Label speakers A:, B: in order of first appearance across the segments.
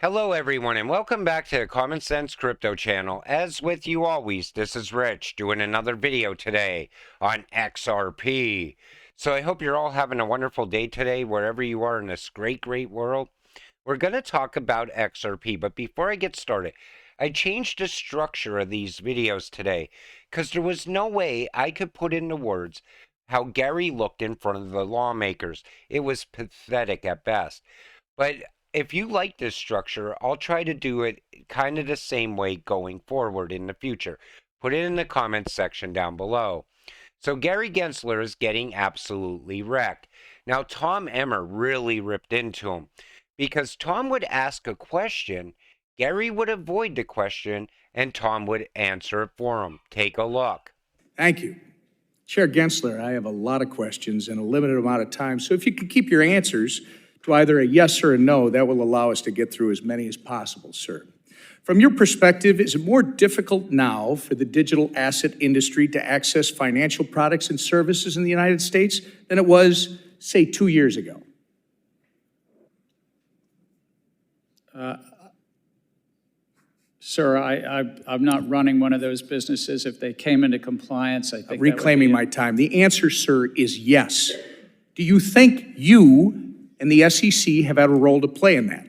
A: Hello everyone and welcome back to the Common Sense Crypto channel. As with you always, this is Rich doing another video today on XRP. So I hope you're all having a wonderful day today wherever you are in this great world. We're going to talk about XRP, but before I get started, I changed the structure of these videos today because there was no way I could put into words how Gary looked in front of the lawmakers. It was pathetic at best. But if you like this structure, I'll try to do it kind of the same way going forward in the future. Put it in the comments section down below. So Gary Gensler is getting absolutely wrecked. Now, Tom Emmer really ripped into him because Tom would ask a question, Gary would avoid the question, and Tom would answer it for him. Take a look.
B: Thank you. Chair Gensler, I have a lot of questions and a limited amount of time, so if you could keep your answers to either a yes or a no, that will allow us to get through as many as possible, sir. From your perspective, is it more difficult now for the digital asset industry to access financial products and services in the United States than it was, say, 2 years ago?
C: Sir, I'm not running one of those businesses. If they came into compliance, I think
B: Reclaiming my time. The answer, sir, is yes. Do you think you and the SEC have had a role to play in that?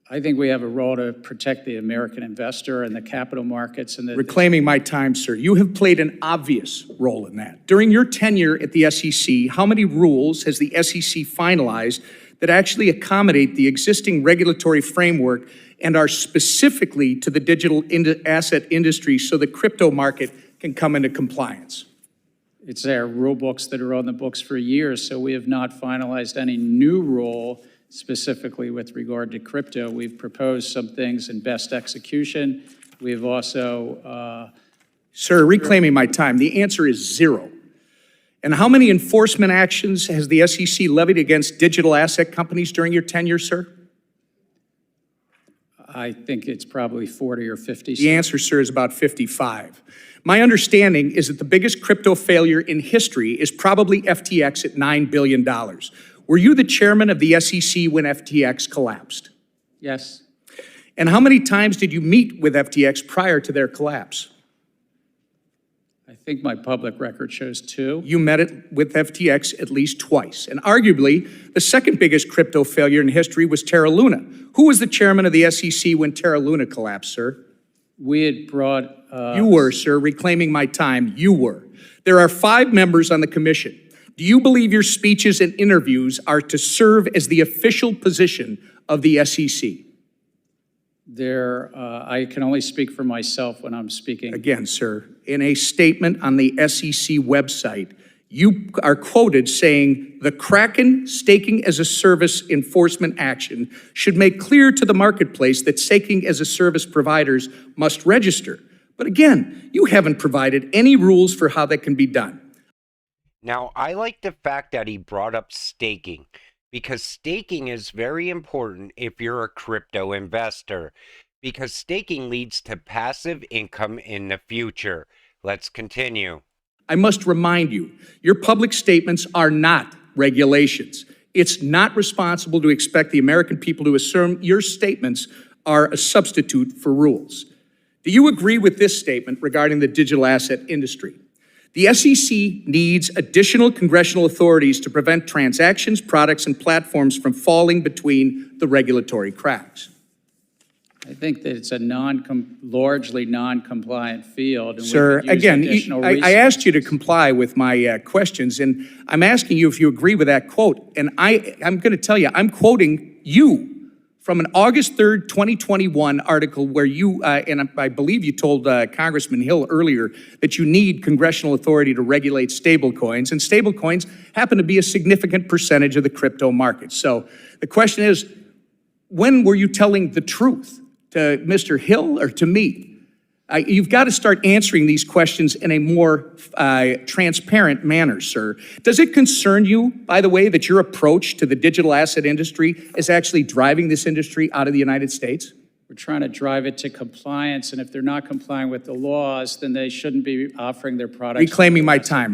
C: I think we have a role to protect the American investor and the capital markets. And
B: Reclaiming my time, sir. You have played an obvious role in that. During your tenure at the SEC, how many rules has the SEC finalized that actually accommodate the existing regulatory framework and are specifically to the digital asset industry so the crypto market can come into compliance?
C: It's their rule books that are on the books for years, so we have not finalized any new rule specifically with regard to crypto. We've proposed some things in best execution. We've also...
B: Sir, reclaiming my time, the answer is zero. And how many enforcement actions has the SEC levied against digital asset companies during your tenure, sir?
C: I think it's probably 40 or 50.
B: The answer, sir, is about 55. My understanding is that the biggest crypto failure in history is probably FTX at $9 billion. Were you the chairman of the SEC when FTX collapsed?
C: Yes.
B: And how many times did you meet with FTX prior to their collapse?
C: I think my public record shows 2.
B: You met it with FTX at least twice. And arguably, the second biggest crypto failure in history was Terra Luna. Who was the chairman of the SEC when Terra Luna collapsed, sir?
C: We had brought...
B: You were, sir. Reclaiming my time, you were. There are 5 members on the commission. Do you believe your speeches and interviews are to serve as the official position of the SEC?
C: I can only speak for myself when I'm speaking.
B: Again, sir, in a statement on the SEC website, you are quoted saying, the Kraken staking as a service enforcement action should make clear to the marketplace that staking as a service providers must register. But again, you haven't provided any rules for how that can be done.
A: Now, I like the fact that he brought up staking because staking is very important if you're a crypto investor because staking leads to passive income in the future. Let's continue.
B: I must remind you, your public statements are not regulations. It's not responsible to expect the American people to assume your statements are a substitute for rules. Do you agree with this statement regarding the digital asset industry? The SEC needs additional congressional authorities to prevent transactions, products, and platforms from falling between the regulatory cracks.
C: I think that it's a largely non-compliant field. And
B: sir, again, I asked you to comply with my questions, and I'm asking you if you agree with that quote. And I'm going to tell you, I'm quoting you from an August 3rd, 2021 article where you, and I believe you told Congressman Hill earlier that you need congressional authority to regulate stablecoins, and stablecoins happen to be a significant percentage of the crypto market. So the question is, when were you telling the truth? To Mr. Hill or to me? You've got to start answering these questions in a more transparent manner, sir. Does it concern you, by the way, that your approach to the digital asset industry is actually driving this industry out of the United States?
C: We're trying to drive it to compliance, and if they're not complying with the laws, then they shouldn't be offering their products.
B: Reclaiming my time.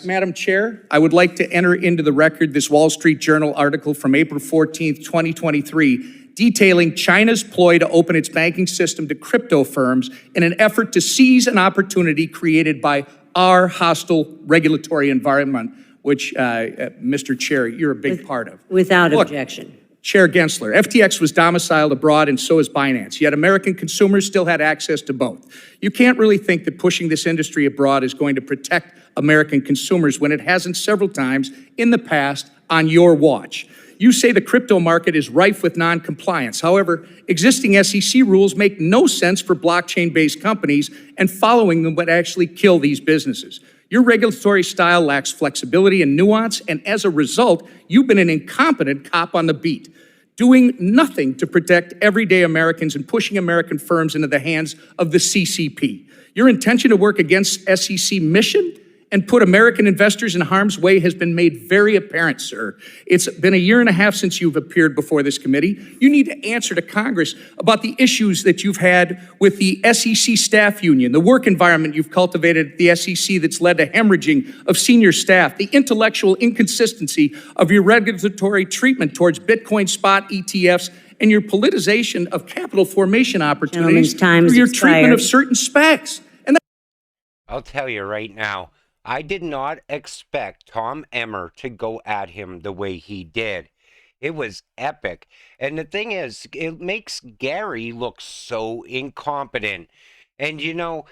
B: Madam Chair, I would like to enter into the record this Wall Street Journal article from April 14th, 2023, detailing China's ploy to open its banking system to crypto firms in an effort to seize an opportunity created by our hostile regulatory environment, which, Mr. Chair, you're a big part of.
D: Without objection.
B: Chair Gensler, FTX was domiciled abroad and so is Binance, yet American consumers still had access to both. You can't really think that pushing this industry abroad is going to protect American consumers when it hasn't several times in the past on your watch. You say the crypto market is rife with non-compliance. However, existing SEC rules make no sense for blockchain-based companies, and following them would actually kill these businesses. Your regulatory style lacks flexibility and nuance, and as a result, you've been an incompetent cop on the beat, doing nothing to protect everyday Americans and pushing American firms into the hands of the CCP. Your intention to work against SEC mission and put American investors in harm's way has been made very apparent, sir. It's been a year and a half since you've appeared before this committee. You need to answer to Congress about the issues that you've had with the SEC staff union, the work environment you've cultivated at the SEC that's led to hemorrhaging of senior staff, the intellectual inconsistency of your regulatory treatment towards Bitcoin spot ETFs, and your politicization of capital formation opportunities through your treatment of certain SPACs.
A: I'll tell you right now, I did not expect Tom Emmer to go at him the way he did. It was epic. And the thing is, it makes Gary look so incompetent. And, you know,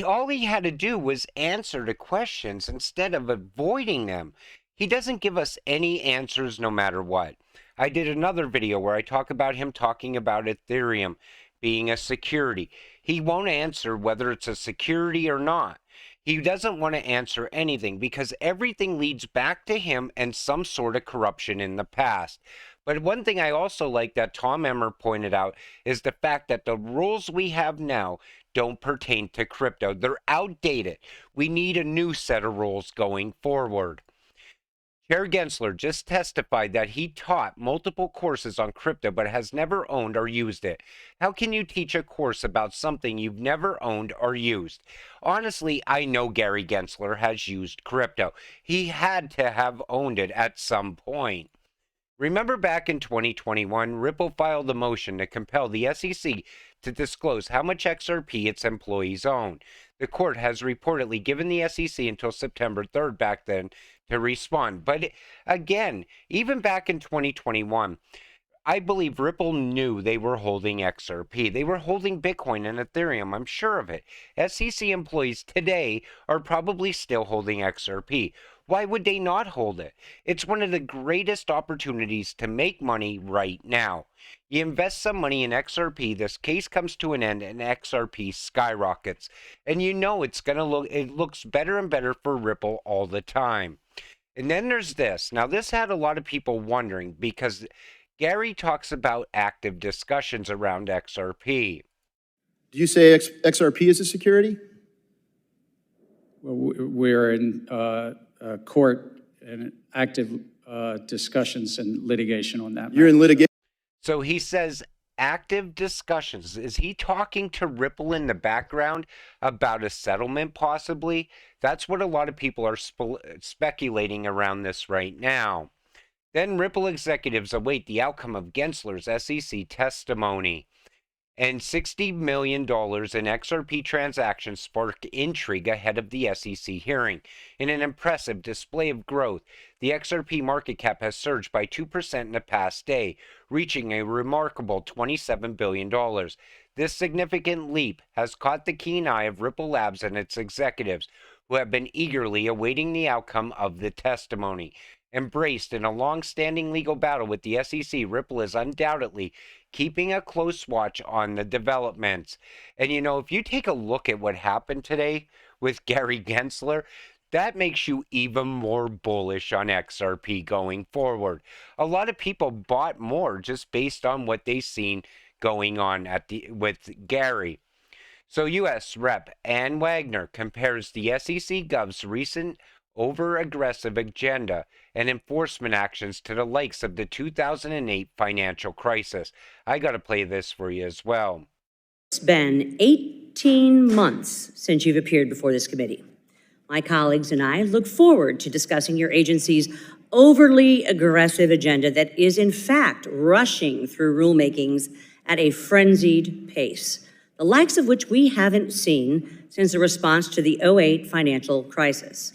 A: all he had to do was answer the questions instead of avoiding them. He doesn't give us any answers no matter what. I did another video where I talk about him talking about Ethereum being a security. He won't answer whether it's a security or not. He doesn't want to answer anything because everything leads back to him and some sort of corruption in the past. But one thing I also like that Tom Emmer pointed out is the fact that the rules we have now don't pertain to crypto. They're outdated. We need a new set of rules going forward. Chair Gensler just testified that he taught multiple courses on crypto but has never owned or used it. How can you teach a course about something you've never owned or used? Honestly, I know Gary Gensler has used crypto. He had to have owned it at some point. Remember back in 2021, Ripple filed a motion to compel the SEC to disclose how much XRP its employees own. The court has reportedly given the SEC until September 3rd back then to respond. But again, even back in 2021, I believe Ripple knew they were holding XRP. They were holding Bitcoin and Ethereum. I'm sure of it. SEC employees today are probably still holding XRP. Why would they not hold it? It's one of the greatest opportunities to make money right now. You invest some money in XRP, this case comes to an end, and XRP skyrockets. And you know it looks better and better for Ripple all the time. And then there's this. Now, this had a lot of people wondering because Gary talks about active discussions around XRP.
E: Do you say XRP is a security?
C: Well, we're in court and active discussions and litigation on that.
E: You're in litigation.
A: So he says active discussions. Is he talking to Ripple in the background about a settlement possibly? That's what a lot of people are speculating around this right now. Then Ripple executives await the outcome of Gensler's SEC testimony. And $60 million in XRP transactions sparked intrigue ahead of the SEC hearing. In an impressive display of growth, the XRP market cap has surged by 2% in the past day, reaching a remarkable $27 billion. This significant leap has caught the keen eye of Ripple Labs and its executives, who have been eagerly awaiting the outcome of the testimony. Embraced in a long-standing legal battle with the SEC, Ripple is undoubtedly keeping a close watch on the developments. And you know, if you take a look at what happened today with Gary Gensler, that makes you even more bullish on XRP going forward. A lot of people bought more just based on what they've seen going on with Gary. So U.S. Rep. Ann Wagner compares the SEC Gov's recent over-aggressive agenda and enforcement actions to the likes of the 2008 financial crisis. I got to play this for you as well.
D: It's been 18 months since you've appeared before this committee. My colleagues and I look forward to discussing your agency's overly aggressive agenda that is, in fact, rushing through rulemakings at a frenzied pace, the likes of which we haven't seen since the response to the '08 financial crisis.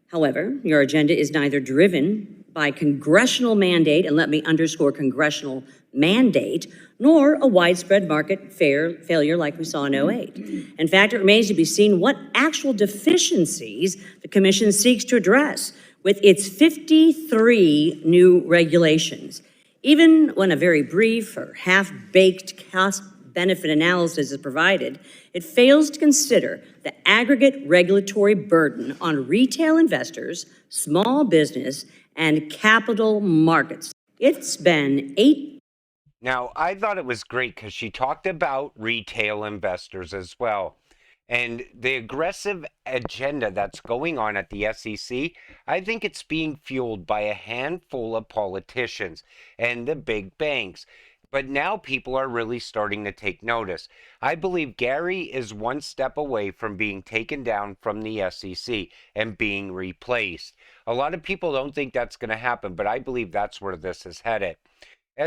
D: However, your agenda is neither driven by congressional mandate, and let me underscore congressional mandate, nor a widespread market failure like we saw in '08. In fact, it remains to be seen what actual deficiencies the Commission seeks to address with its 53 new regulations. Even when a very brief or half-baked cost-benefit analysis is provided, it fails to consider the aggregate regulatory burden on retail investors, small business, and capital markets. It's been 8.
A: Now, I thought it was great because she talked about retail investors as well. And the aggressive agenda that's going on at the SEC, I think it's being fueled by a handful of politicians and the big banks. But now people are really starting to take notice. I believe Gary is one step away from being taken down from the SEC and being replaced. A lot of people don't think that's going to happen, but I believe that's where this is headed.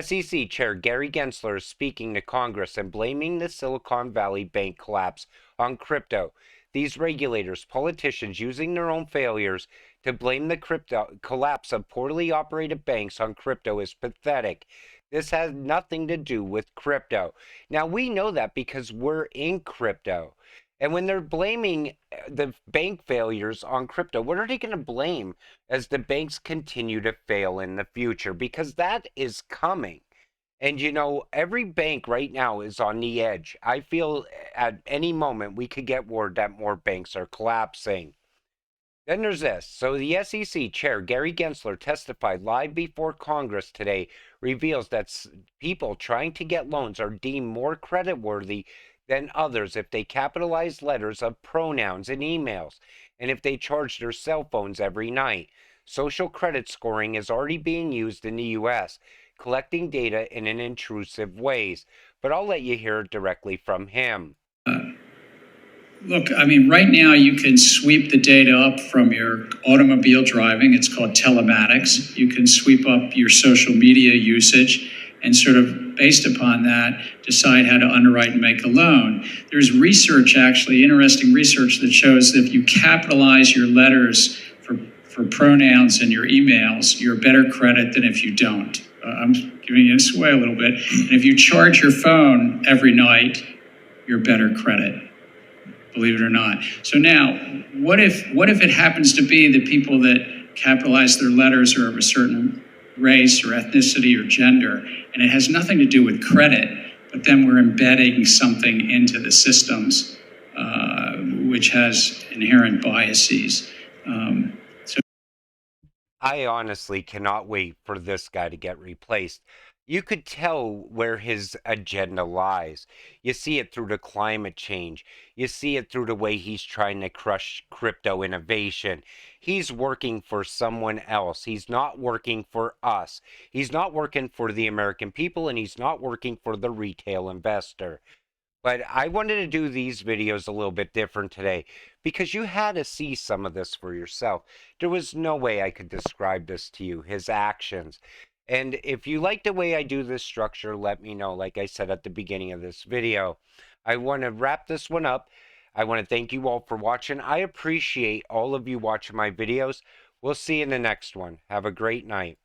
A: SEC Chair Gary Gensler is speaking to Congress and blaming the Silicon Valley Bank collapse on crypto. These regulators, politicians using their own failures to blame the crypto collapse of poorly operated banks on crypto is pathetic. This has nothing to do with crypto. Now, we know that because we're in crypto. And when they're blaming the bank failures on crypto, what are they going to blame as the banks continue to fail in the future? Because that is coming. And you know, every bank right now is on the edge. I feel at any moment we could get word that more banks are collapsing. Then there's this. So the SEC Chair Gary Gensler testified live before Congress today, reveals that people trying to get loans are deemed more creditworthy than others if they capitalize letters of pronouns in emails, and if they charge their cell phones every night. Social credit scoring is already being used in the U.S., collecting data in an intrusive ways. But I'll let you hear it directly from him.
C: Look, I mean, right now you can sweep the data up from your automobile driving. It's called telematics. You can sweep up your social media usage and sort of based upon that, decide how to underwrite and make a loan. There's research, actually, interesting research that shows that if you capitalize your letters for pronouns in your emails, you're better credit than if you don't. I'm giving you this away a little bit. And if you charge your phone every night, you're better credit, believe it or not. So now, what if it happens to be the people that capitalize their letters are of a certain race or ethnicity or gender, and it has nothing to do with credit, but then we're embedding something into the systems which has inherent biases.
A: I honestly cannot wait for this guy to get replaced. You could tell where his agenda lies. You see it through the climate change. You see it through the way he's trying to crush crypto innovation. He's working for someone else. He's not working for us. He's not working for the American people, and he's not working for the retail investor. But I wanted to do these videos a little bit different today because you had to see some of this for yourself. There was no way I could describe this to you, his actions. And if you like the way I do this structure, let me know, like I said at the beginning of this video. I want to wrap this one up. I want to thank you all for watching. I appreciate all of you watching my videos. We'll see you in the next one. Have a great night.